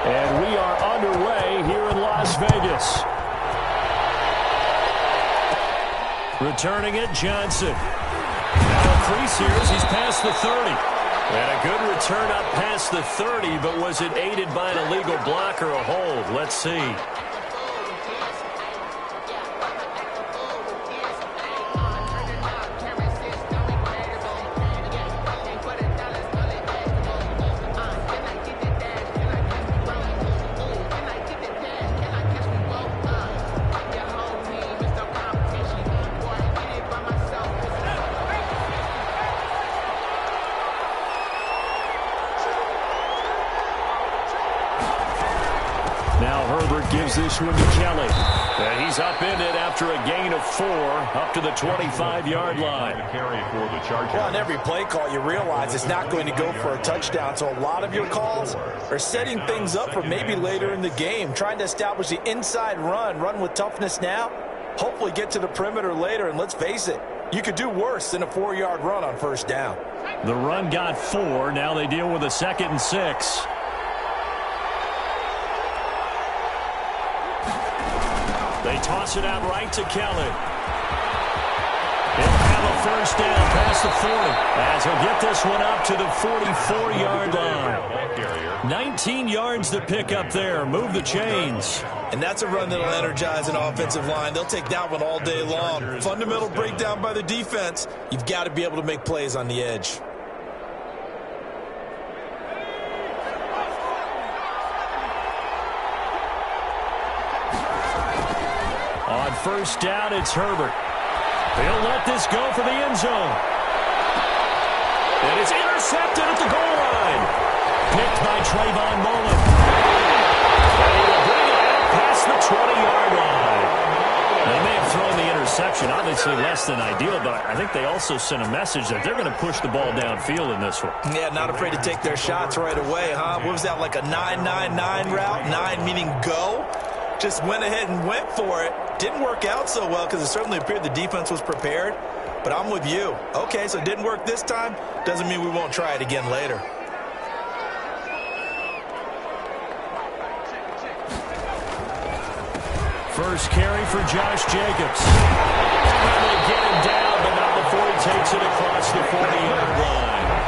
And we are underway here in Las Vegas. Returning it, Johnson. Now a crease here as he's past the 30. And a good return up past the 30, but was it aided by an illegal block or a hold? Let's see. Gives this one to Kelly. And he's up in it after a gain of 4 up to the 25-yard line. Well, on every play call, you realize it's not going to go for a touchdown. So a lot of your calls are setting things up for maybe later in the game, trying to establish the inside run with toughness now, hopefully get to the perimeter later. And let's face it, you could do worse than a 4-yard run on first down. The run got 4. Now they deal with a 2nd and 6. They toss it out right to Kelly. He'll have a first down past the 40 as he'll get this one up to the 44-yard line. 19 yards to pick up there. Move the chains. And that's a run that'll energize an offensive line. They'll take that one all day long. Fundamental breakdown by the defense. You've got to be able to make plays on the edge. On first down, it's Herbert. He'll let this go for the end zone. And it's intercepted at the goal line. Picked by Trayvon Mullen. And he will bring it out past the 20-yard line. They may have thrown the interception, obviously less than ideal, but I think they also sent a message that they're going to push the ball downfield in this one. Yeah, not afraid to take their shots right away, huh? What was that, like a 9-9-9 route? 9 meaning go? Just went ahead and went for it. Didn't work out so well because it certainly appeared the defense was prepared. But I'm with you. Okay, so it didn't work this time. Doesn't mean we won't try it again later. First carry for Josh Jacobs. They get him down, but not before he takes it across the 40-yard line.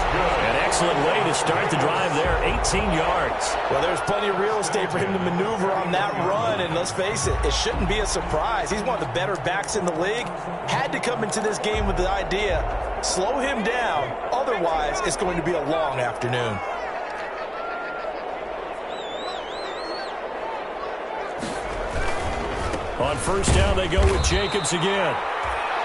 An excellent way to start the drive there, 18 yards. Well, there's plenty of real estate for him to maneuver on that run, and let's face it, it shouldn't be a surprise. He's one of the better backs in the league. Had to come into this game with the idea, slow him down, otherwise it's going to be a long afternoon. On first down, they go with Jacobs again.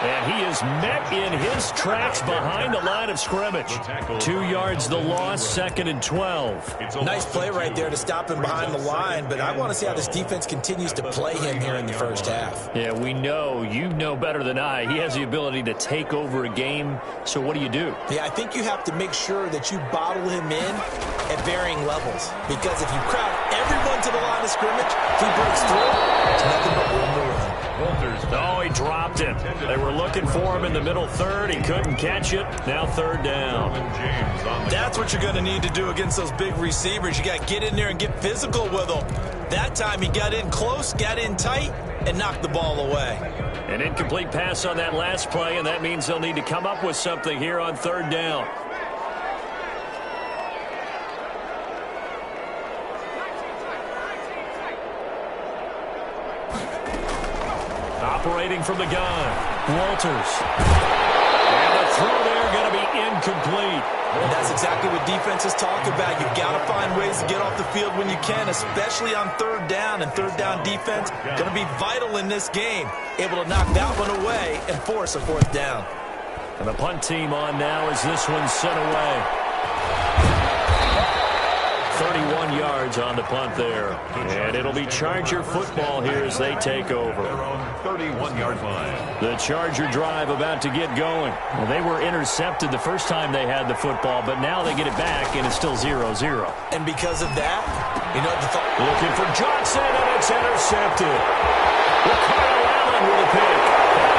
And he is met in his tracks behind the line of scrimmage. 2 yards the loss, 2nd and 12. Nice play right there to stop him behind the line, but I want to see how this defense continues to play him here in the first half. Yeah, we know, you know better than I, he has the ability to take over a game. So what do you do? Yeah, I think you have to make sure that you bottle him in at varying levels. Because if you crowd everyone to the line of scrimmage, if he breaks through, it's nothing but room to run. Oh, he dropped it. They were looking for him in the middle third. He couldn't catch it. Now 3rd down. That's what you're going to need to do against those big receivers. You got to get in there and get physical with them. That time he got in close, got in tight, and knocked the ball away. An incomplete pass on that last play, and that means they'll need to come up with something here on 3rd down. Operating from the gun, Walters. And the throw there going to be incomplete. And that's exactly what defenses talk about. You've got to find ways to get off the field when you can, especially on 3rd down. And 3rd down defense going to be vital in this game. Able to knock that one away and force a 4th down. And the punt team on now as this one's sent away. 31 yards on the punt there. And it'll be Charger football here as they take over. 31-yard line. The Charger drive about to get going. Well, they were intercepted the first time they had the football, but now they get it back, and it's still 0-0. And because of that, you know, looking for Johnson, and it's intercepted. Ricardo Allen with a pick.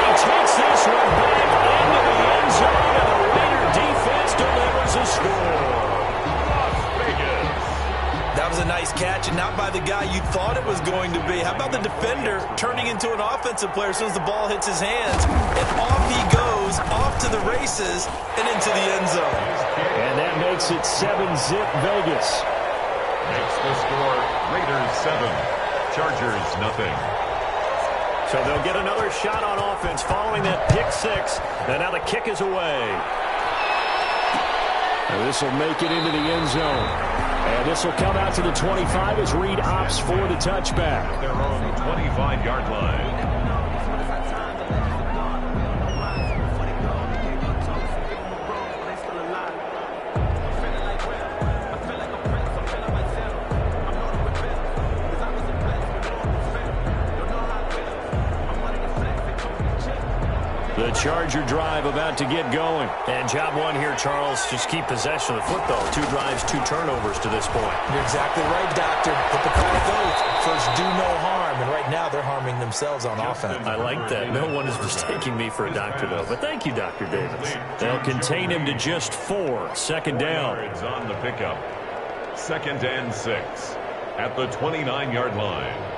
And he takes this one back into the end zone, and the Raider defense delivers a score. that That was a nice catch, and not by the guy you thought it was going to be. How about the defender turning into an offensive player as soon as the ball hits his hands? And off he goes, off to the races, and into the end zone. And that makes it 7-zip Vegas. Makes the score Raiders 7, Chargers nothing. So they'll get another shot on offense following that pick six. And now the kick is away. And this will make it into the end zone. And this will come out to the 25 as Reed opts for the touchback. Their own 25-yard line. The Charger drive about to get going. And job one here, Charles, just keep possession of the football. 2 drives, 2 turnovers to this point. You're exactly right, Doctor. Hippocratic oath. First, do no harm. And right now, they're harming themselves on offense. I like that. No one is mistaking me for a doctor, though. But thank you, Dr. Davis. They'll contain him to just 4. Second down. It's on the pickup. 2nd and 6 at the 29-yard line.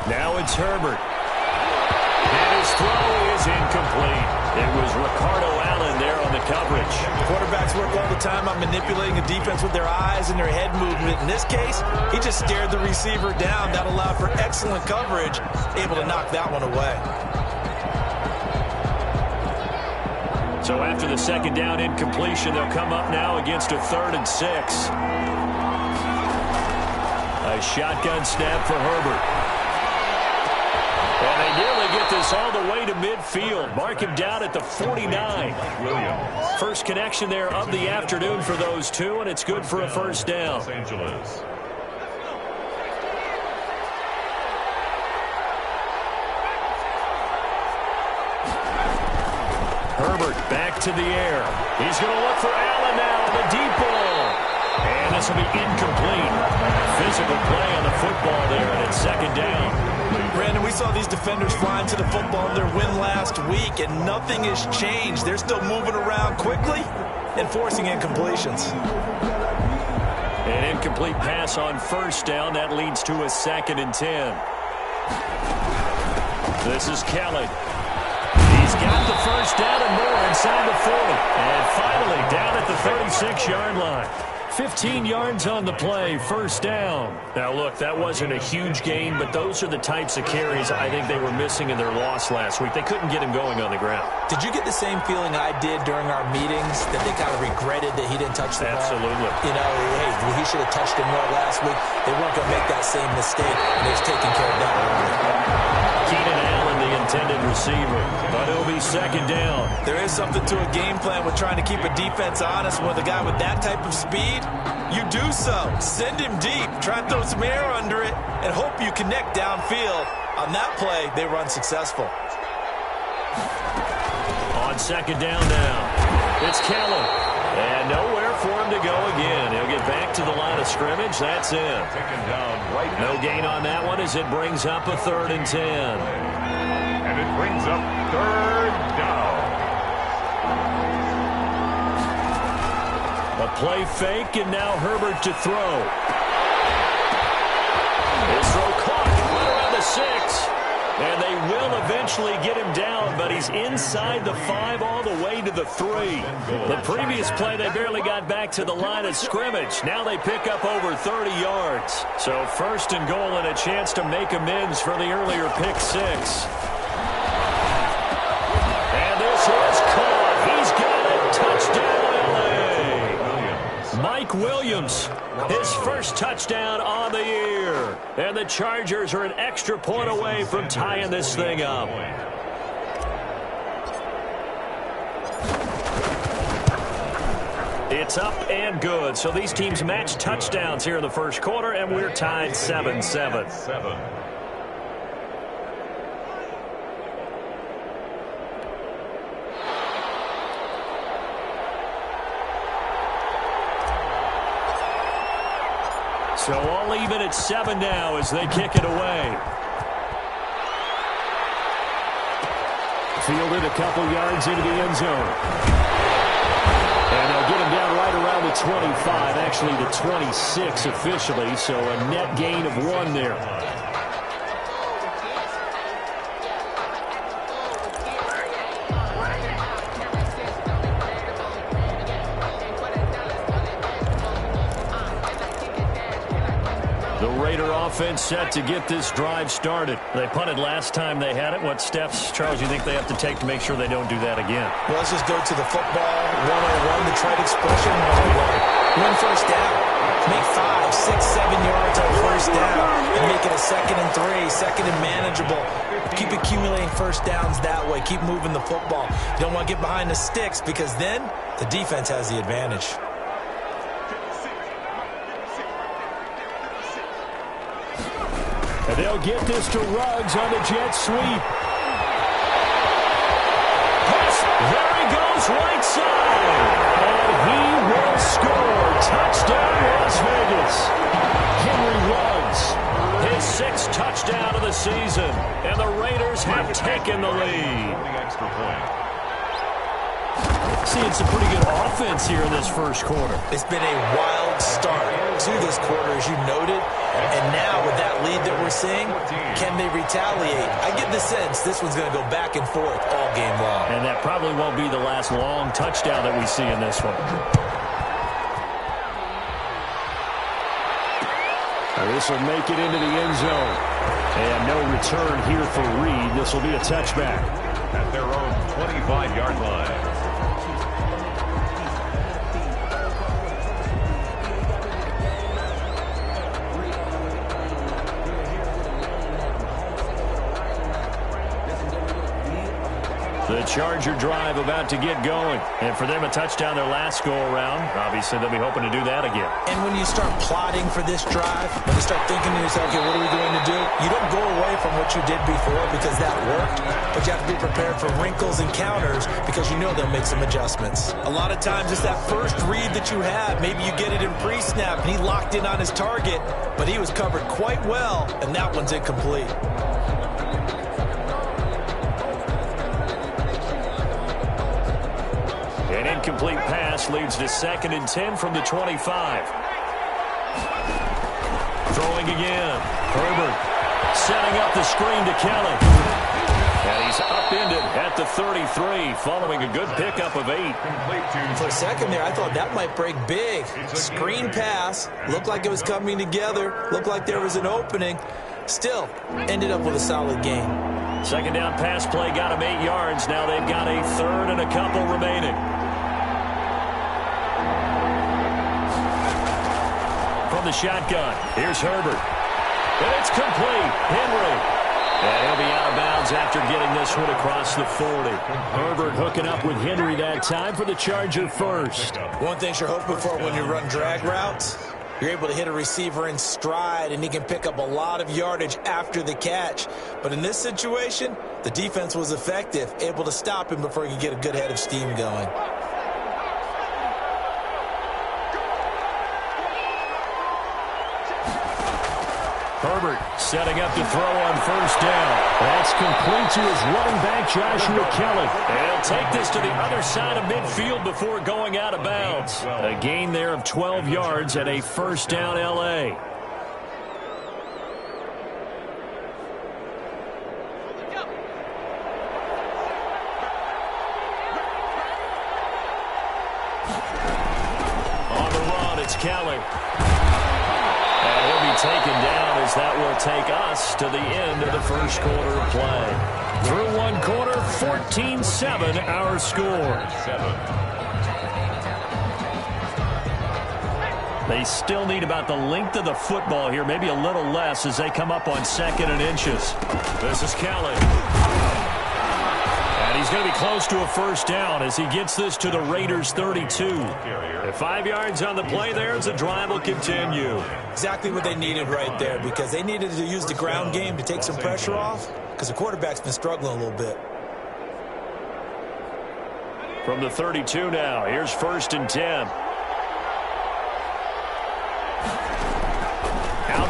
Now it's Herbert. And his throw is incomplete. It was Ricardo Allen there on the coverage. Quarterbacks work all the time on manipulating the defense with their eyes and their head movement. In this case, he just stared the receiver down. That allowed for excellent coverage, able to knock that one away. So after the second down incompletion, they'll come up now against a 3rd and 6. A shotgun snap for Herbert. And they nearly get this all the way to midfield. Mark him down at the 49. Williams. First connection there of the afternoon for those two, and it's good for a first down. Los Angeles. Herbert back to the air. He's going to look for Allen now on the deep ball. And this will be incomplete. Physical play on the football there, and it's second down. Brandon, we saw these defenders flying to the football in their win last week, and nothing has changed. They're still moving around quickly and forcing incompletions. An incomplete pass on first down. That leads to a 2nd and 10. This is Kelly. He's got the first down and more inside the 40. And finally down at the 36-yard line. 15 yards on the play, first down. Now, look, that wasn't a huge gain, but those are the types of carries I think they were missing in their loss last week. They couldn't get him going on the ground. Did you get the same feeling I did during our meetings, that they kind of regretted that he didn't touch the ball? Absolutely. You know, hey, he should have touched him more last week. They weren't going to make that same mistake, and they've taken care of that early. Keenan Allen, the intended receiver, but it'll be second down. There is something to a game plan with trying to keep a defense honest. With a guy with that type of speed, you do so. Send him deep. Try and throw some air under it and hope you connect downfield. On that play, they run successful. On second down now, it's Kelly. And nowhere for him to go again. He'll get back to the line of scrimmage. That's it. Taken down right now. No gain on that one as it brings up a 3rd and 10. And it brings up 3rd down. A play fake, and now Herbert to throw. His throw caught right around the 6. And they will eventually get him down, but he's inside the 5 all the way to the 3. The previous play, they barely got back to the line of scrimmage. Now they pick up over 30 yards. So first and goal and a chance to make amends for the earlier pick 6. And this is caught. He's got it. Touchdown, LA. Mike Williams, his first touchdown on the year. And the Chargers are an extra point away from tying this thing up. It's up and good. So these teams match touchdowns here in the first quarter, and we're tied 7-7. So all even at 7 now as they kick it away. Fielded a couple yards into the end zone. And they'll get him down right around the 25, actually the 26 officially, so a net gain of 1 there. The Raider offense set to get this drive started. They punted last time they had it. What steps, Charles, you think they have to take to make sure they don't do that again? Well, let's just go to the football 101, the trade expression 101. Win first down. Make 5, 6, 7 yards on first down and make it a 2nd and 3, 2nd and manageable. Keep accumulating first downs that way. Keep moving the football. You don't want to get behind the sticks because then the defense has the advantage. And they'll get this to Ruggs on the jet sweep. Pass, there he goes, right side. And he will score. Touchdown, Las Vegas. Henry Ruggs, his 6th touchdown of the season. And the Raiders have taken the lead. Extra point. Seeing some pretty good offense here in this first quarter. It's been a wild start to this quarter, as you noted. And now with that lead that we're seeing, can they retaliate? I get the sense this one's going to go back and forth all game long. And that probably won't be the last long touchdown that we see in this one. This will make it into the end zone. And no return here for Reed. This will be a touchback. At their own 25-yard line. The Charger drive about to get going. And for them, a touchdown their last go-around. Obviously, they'll be hoping to do that again. And when you start plotting for this drive, when you start thinking to yourself, okay, what are we going to do? You don't go away from what you did before because that worked. But you have to be prepared for wrinkles and counters because you know they'll make some adjustments. A lot of times, it's that first read that you have. Maybe you get it in pre-snap, and he locked in on his target, but he was covered quite well, and that one's incomplete. An incomplete pass leads to 2nd and 10 from the 25. Throwing again. Herbert setting up the screen to Kelly. And he's upended at the 33 following a good pickup of 8. For a second there, I thought that might break big. Screen pass. Looked like it was coming together. Looked like there was an opening. Still, ended up with a solid gain. 2nd down pass play got him 8 yards. Now they've got a 3rd and a couple remaining. From the shotgun, here's Herbert. And it's complete. Henry. And he'll be out of bounds after getting this one across the 40. Herbert hooking up with Henry that time for the Charger first. One thing you're hoping for when you run drag routes, you're able to hit a receiver in stride, and he can pick up a lot of yardage after the catch. But in this situation, the defense was effective, able to stop him before he could get a good head of steam going. Herbert setting up to throw on first down. That's complete to his running back, Joshua Kelly. And he'll take this to the other side of midfield before going out of bounds. A gain there of 12 yards and a first down L.A. On the run, it's Kelly. And he'll be taken down as that will take us to the end of the first quarter of play. Through one quarter, 14-7 our score. They still need about the length of the football here, maybe a little less as they come up on 2nd and inches. This is Kelly. And he's going to be close to a first down as he gets this to the Raiders' 32. At 5 yards on the play there as the drive will continue. Exactly what they needed right there, because they needed to use the ground game to take some pressure off, because the quarterback's been struggling a little bit. From the 32 now, here's 1st and 10.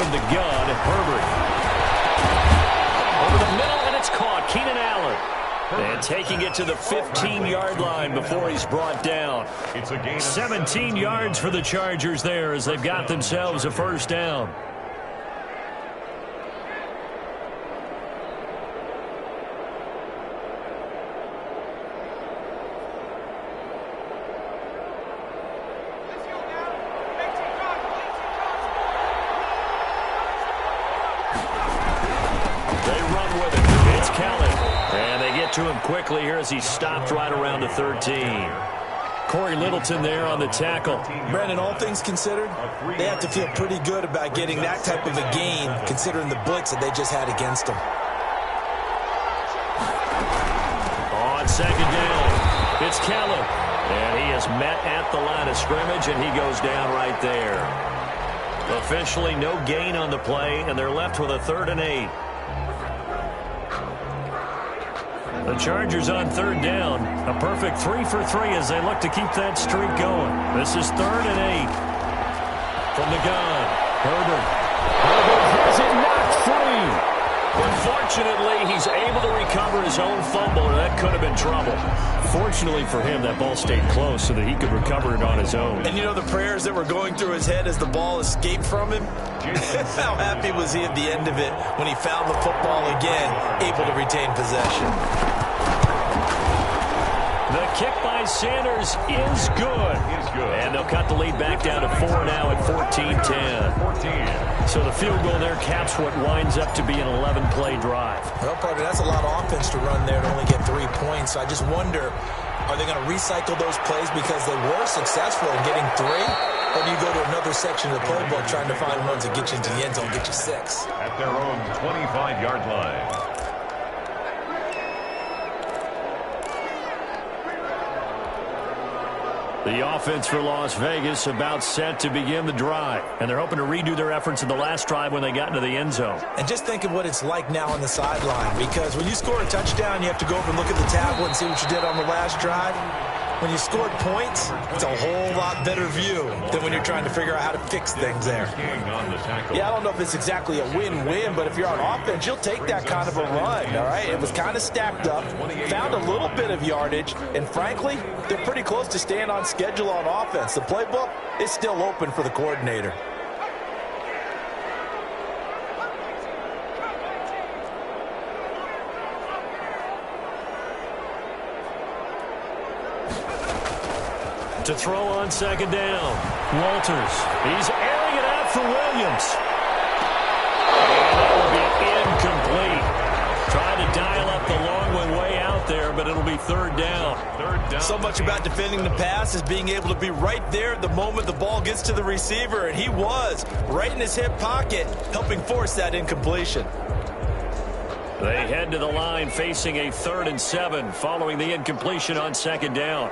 from the gun, Herbert. Over the middle, and it's caught. Keenan Allen. And taking it to the 15-yard line before he's brought down. It's a gain of 17 yards for the Chargers there as they've got themselves a first down. to him quickly here as he stopped right around the 13. Corey Littleton there on the tackle. Brandon, all things considered, they have to feel pretty good about getting that type of a gain considering the blitz that they just had against them. On second down, it's Kelly. And he is met at the line of scrimmage, and he goes down right there. Officially no gain on the play, and they're left with a 3rd and 8. The Chargers on 3rd down. A perfect 3 for 3 as they look to keep that streak going. This is 3rd and 8. From the gun, Herbert. Herbert has it knocked free. Unfortunately, he's able to recover his own fumble, and that could have been trouble. Fortunately for him, that ball stayed close so that he could recover it on his own. And you know the prayers that were going through his head as the ball escaped from him? How happy was he at the end of it when he found the football again, able to retain possession? The kick by Sanders is good. And they'll cut the lead back down to 4 now at 14-10. So the field goal there caps what winds up to be an 11-play drive. Well, partner, that's a lot of offense to run there to only get 3 points. So I just wonder, are they going to recycle those plays because they were successful in getting 3? Or do you go to another section of the playbook trying to find runs that get you into the end zone and get you 6? At their own 25-yard line. The offense for Las Vegas about set to begin the drive. And they're hoping to redo their efforts in the last drive when they got into the end zone. And just think of what it's like now on the sideline. Because when you score a touchdown, you have to go over and look at the tablet and see what you did on the last drive. When you scored points, it's a whole lot better view than when you're trying to figure out how to fix things there. Yeah, I don't know if it's exactly a win-win, but if you're on offense, you'll take that kind of a run, all right? It was kind of stacked up, found a little bit of yardage, and frankly, they're pretty close to staying on schedule on offense. The playbook is still open for the coordinator. To throw on second down, Walters. He's airing it out for Williams. And that will be incomplete. Trying to dial up the long one way out there, but it'll be 3rd down. So much about defending the pass is being able to be right there at the moment the ball gets to the receiver, and he was right in his hip pocket, helping force that incompletion. They head to the line facing a 3rd and 7 following the incompletion on second down.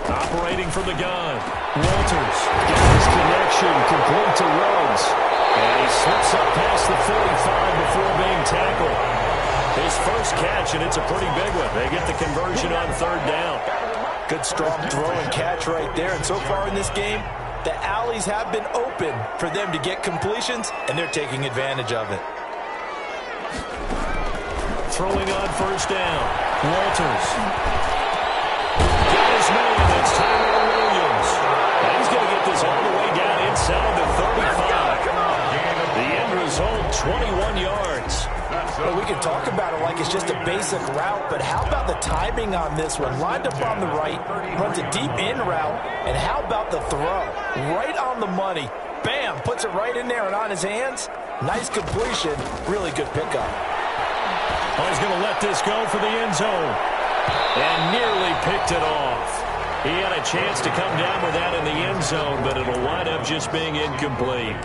Operating from the gun, Walters gets his connection complete to Rhodes. And he slips up past the 45 before being tackled. His first catch, and it's a pretty big one. They get the conversion on 3rd down. Good strong throw and catch right there. And so far in this game, the alleys have been open for them to get completions, and they're taking advantage of it. Throwing on 1st down, Walters. Got his man, that's Tyler Williams. And he's going to get this all the way down inside the 35. The end result, 21 yards. Well, we can talk about it like it's just a basic route, but how about the timing on this one? Lined up on the right, runs a deep in route, and how about the throw? Right on the money. Bam, puts it right in there and on his hands. Nice completion, really good pickup. Oh, he's going to let this go for the end zone. And nearly picked it off. He had a chance to come down with that in the end zone, but it'll wind up just being incomplete.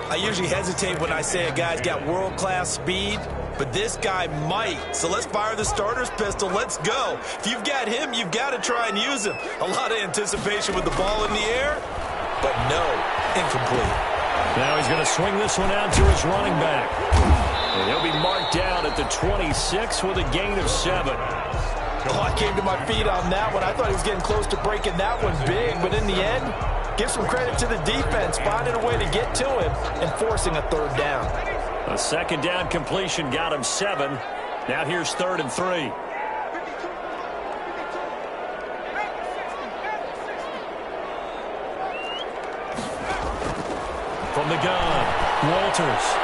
I usually hesitate when I say a guy's got world-class speed, but this guy might. So let's fire the starter's pistol. Let's go. If you've got him, you've got to try and use him. A lot of anticipation with the ball in the air, but no, incomplete. Now he's going to swing this one out to his running back. And he'll be marked down at the 26 with a gain of 7. Oh, I came to my feet on that one. I thought he was getting close to breaking that one big, but in the end, give some credit to the defense, finding a way to get to him and forcing a third down. A second down completion got him 7. Now here's 3rd and 3. From the gun, Walters.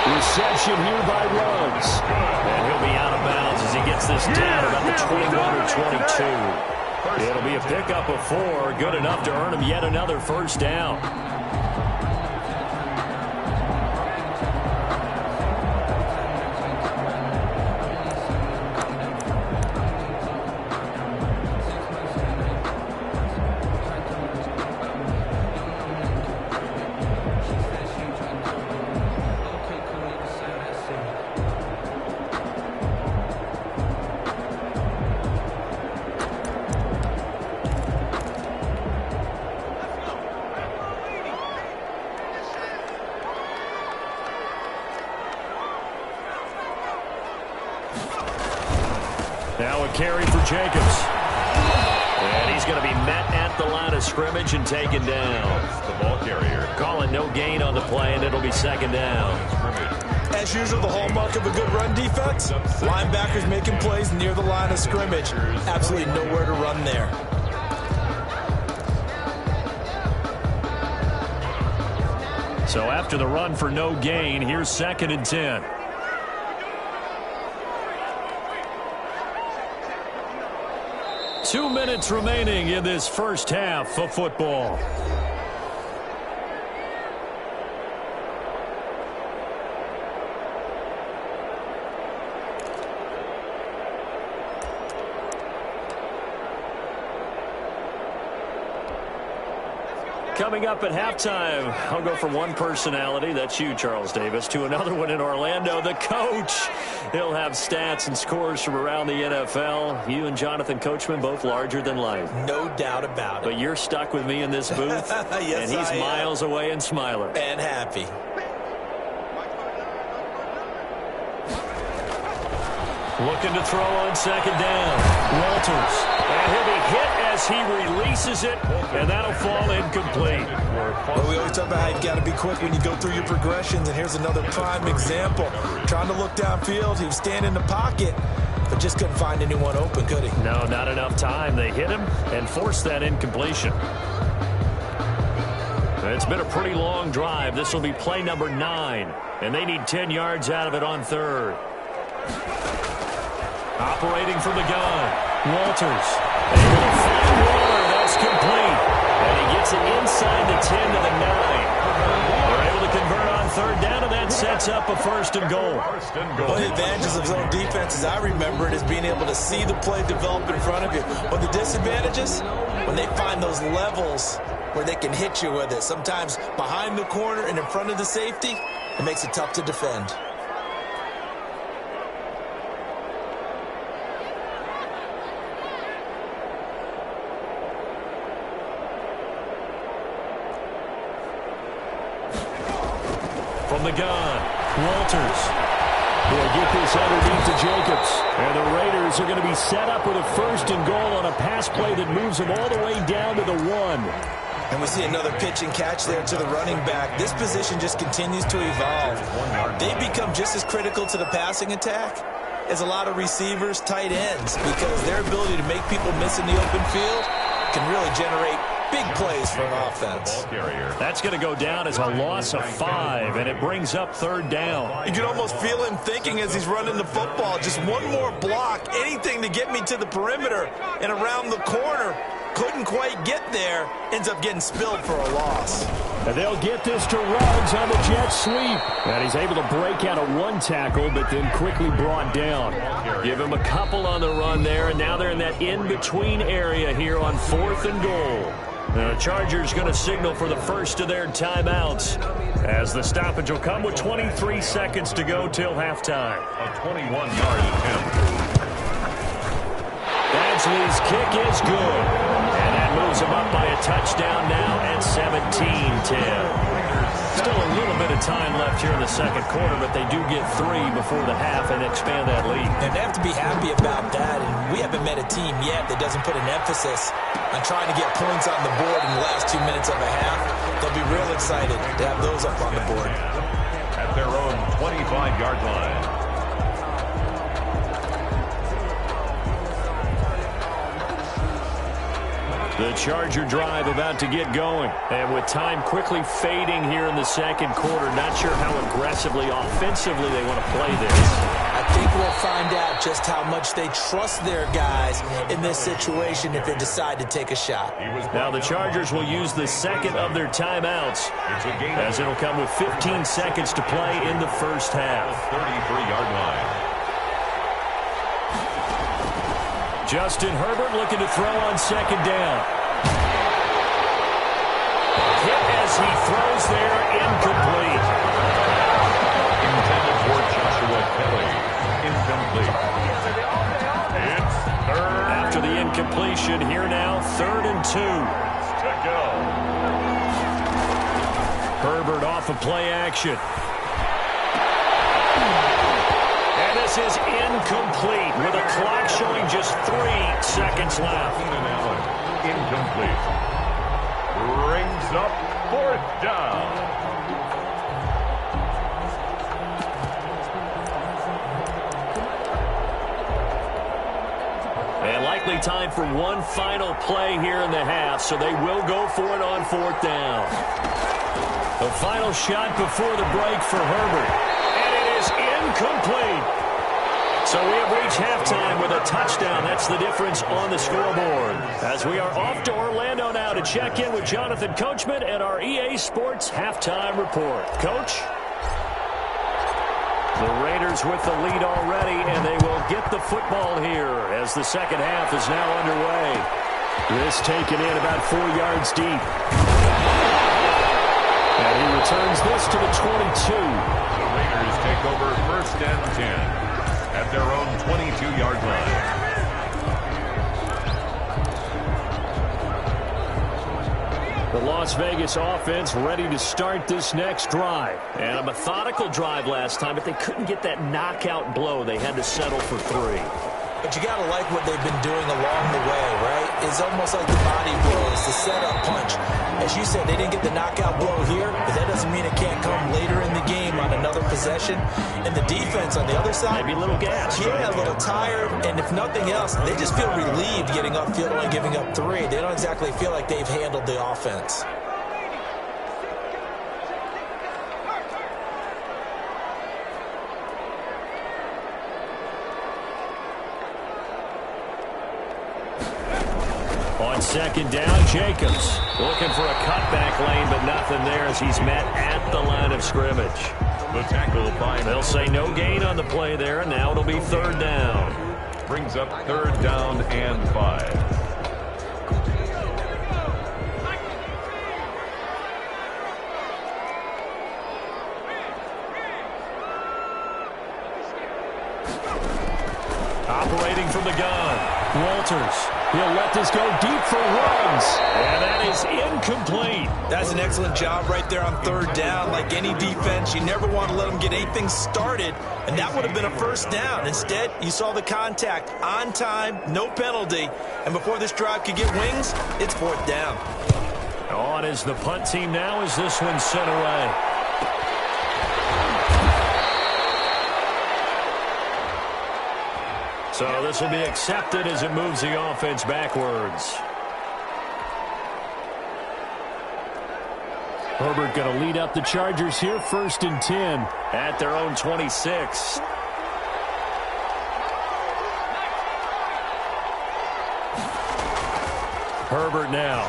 Reception here by Ruggs. And he'll be out of bounds as he gets this down about the 21 or 22. It'll be a pickup of 4, good enough to earn him yet another first down. Now a carry for Jacobs. And he's going to be met at the line of scrimmage and taken down. The ball carrier. Calling no gain on the play, and it'll be second down. As usual, the hallmark of a good run defense, linebackers making plays near the line of scrimmage. Absolutely nowhere to run there. So after the run for no gain, here's 2nd and 10. Two minutes remaining in this first half of football. Coming up at halftime, I'll go from one personality, that's you, Charles Davis, to another one in Orlando, the coach. He'll have stats and scores from around the NFL. You and Jonathan Coachman, both larger than life. No doubt about it. But you're stuck with me in this booth, yes, and he's miles away and smiling. And happy. Looking to throw on second down. Walters. And he'll be hit as he releases it, and that'll fall incomplete. Well, we always talk about how you've got to be quick when you go through your progressions, and here's another prime example. Trying to look downfield, he was standing in the pocket, but just couldn't find anyone open, could he? No, not enough time. They hit him and forced that incompletion. It's been a pretty long drive. This will be play number 9, and they need 10 yards out of it on 3rd. Operating from the gun, Walters. And he's going to find Waller. That's complete. And he gets it inside the 10 to the 9. They're able to convert on 3rd down, and that sets up a 1st and goal. One of the advantages of zone defense, as I remember it, is being able to see the play develop in front of you. But the disadvantages, when they find those levels where they can hit you with it, sometimes behind the corner and in front of the safety, it makes it tough to defend. From the gun, Walters. He'll get this underneath to Jacobs. And the Raiders are going to be set up with a 1st and goal on a pass play that moves them all the way down to the 1. And we see another pitch and catch there to the running back. This position just continues to evolve. They become just as critical to the passing attack as a lot of receivers, tight ends, because their ability to make people miss in the open field can really generate big plays for an offense. That's going to go down as a loss of 5, and it brings up 3rd down. You can almost feel him thinking as he's running the football, just one more block, anything to get me to the perimeter and around the corner. Couldn't quite get there, ends up getting spilled for a loss. And they'll get this to Ruggs on the jet sweep. And he's able to break out of one tackle, but then quickly brought down. Give him a couple on the run there, and now they're in that in-between area here on 4th and goal. The Chargers going to signal for the first of their timeouts, as the stoppage will come with 23 seconds to go till halftime. A 21-yard attempt. Badgley's kick is good. And that moves him up by a touchdown now at 17-10. Still a little bit of time left here in the second quarter, but they do get 3 before the half and expand that lead. And they have to be happy about that, and we haven't met a team yet that doesn't put an emphasis on trying to get points on the board in the last 2 minutes of a half. They'll be real excited to have those up on the board. At their own 25-yard line. The Charger drive about to get going. And with time quickly fading here in the second quarter, not sure how aggressively, offensively they want to play this. I think we'll find out just how much they trust their guys in this situation if they decide to take a shot. Now the Chargers will use the second of their timeouts, as it'll come with 15 seconds to play in the first half. 33-yard line. Justin Herbert looking to throw on second down. Hit as he throws there, incomplete. Intended for Joshua Kelly. Incomplete. It's third. After the incompletion, here now, 3rd and 2. To go. Herbert off of play action. And this is incomplete with a clock showing just 3 seconds left. Keenan Allen, incomplete. Brings up 4th down. And likely time for one final play here in the half, so they will go for it on 4th down. The final shot before the break for Herbert. And it is incomplete. So we have reached halftime with a touchdown. That's the difference on the scoreboard. As we are off to Orlando now to check in with Jonathan Coachman and our EA Sports Halftime Report. Coach? The Raiders with the lead already, and they will get the football here as the second half is now underway. This taken in about 4 yards deep. And he returns this to the 22. The Raiders take over 1st and 10. At their own 22-yard line. The Las Vegas offense ready to start this next drive. And a methodical drive last time, but they couldn't get that knockout blow. They had to settle for 3. But you got to like what they've been doing along the way, right? It's almost like the body blows, the setup punch. As you said, they didn't get the knockout blow here, but that doesn't mean it can't come later in the game on another possession. And the defense on the other side, maybe a little gas. Yeah, right? A little tired. And if nothing else, they just feel relieved getting upfield and giving up 3. They don't exactly feel like they've handled the offense. On second down, Jacobs looking for a cutback lane, but nothing there as he's met at the line of scrimmage. The tackle by... They'll say no gain on the play there, and now it'll be 3rd down. Brings up 3rd down and 5. Operating from the gun. Walters. He'll let this go deep for runs. And that is incomplete. That's an excellent job right there on 3rd down. Like any defense, you never want to let them get anything started. And that would have been a 1st down. Instead, you saw the contact on time, no penalty. And before this drive could get wings, it's 4th down. On is the punt team now as this one's sent away. So this will be accepted as it moves the offense backwards. Herbert going to lead up the Chargers here, 1st and 10 at their own 26. Herbert now.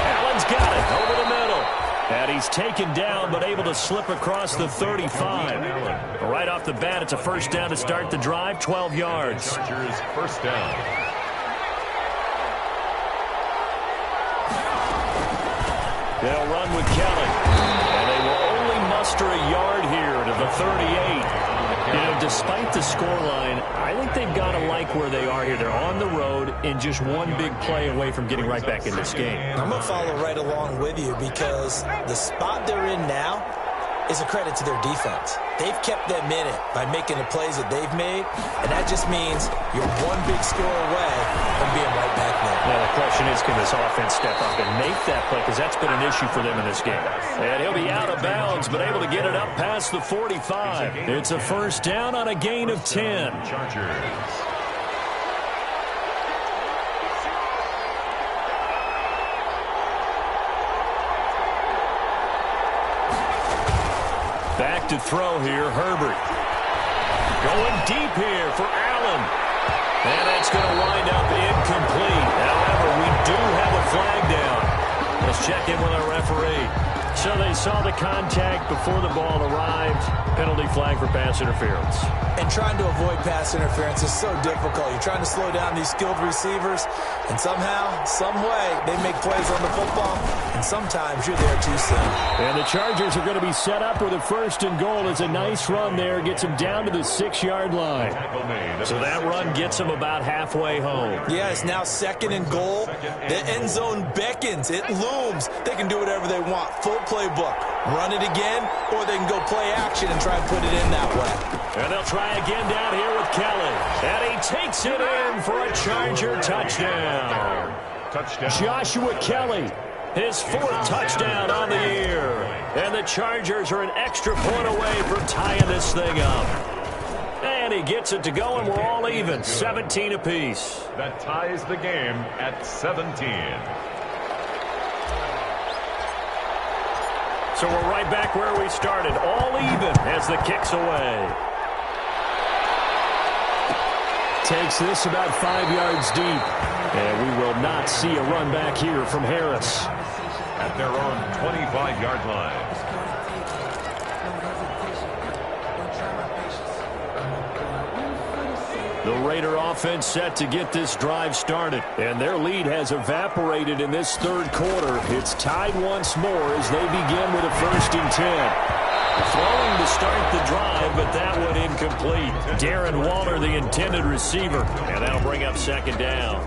Allen's got it over the middle. And he's taken down, but able to slip across the 35. Right off the bat, it's a 1st down to start the drive, 12 yards. Chargers 1st down. They'll run with Kelly. And they will only muster a yard here to the 38. You know, despite the scoreline, I think they've got to like where they are here. They're on the road and just one big play away from getting right back in this game. I'm going to follow right along with you because the spot they're in now is a credit to their defense. They've kept them in it by making the plays that they've made, and that just means you're one big score away from being right back there. Now, the question is, can this offense step up and make that play? Because that's been an issue for them in this game. And he'll be out of bounds, but able to get it up past the 45. It's a first down on a gain of 10. Chargers. Back to throw here, Herbert. Going deep here for Allen. And that's going to wind up incomplete. However, we do have a flag down. Let's check in with our referee. So they saw the contact before the ball arrived. Penalty flag for pass interference. And trying to avoid pass interference is so difficult. You're trying to slow down these skilled receivers, and somehow, some way, they make plays on the football, and sometimes you're there too soon. And the Chargers are going to be set up with a first and goal. It's a nice run there. Gets them down to the 6-yard line. So that run gets them about halfway home. Yeah, it's now second and goal. The end zone beckons. It looms. They can do whatever they want. Full playbook. Run it again, or they can go play action and try and put it in that way. And they'll try again down here with Kelly. And he takes it in for a Charger touchdown. Joshua Kelly, his 4th touchdown on the year. And the Chargers are an extra point away from tying this thing up. And he gets it to go, and we're all even, 17 apiece. That ties the game at 17. So we're right back where we started, all even as the kick's away. Takes this about 5 yards deep. And we will not see a run back here from Harris. At their own 25-yard line. The Raider offense set to get this drive started. And their lead has evaporated in this third quarter. It's tied once more as they begin with a 1st and 10. Throwing to start the drive, but that one incomplete. Darren Waller, the intended receiver. And that'll bring up 2nd down.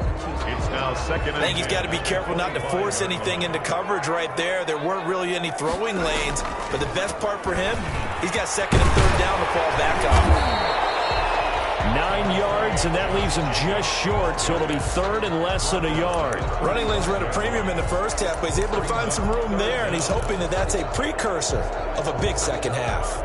It's now 2nd and I think he's got to be careful not to force anything into coverage right there. There weren't really any throwing lanes. But the best part for him, he's got 2nd and 3rd down to fall back on. 9 yards, and that leaves him just short, so it'll be 3rd and less than a yard. Running lanes were at a premium in the first half, but he's able to find some room there, and he's hoping that that's a precursor of a big second half.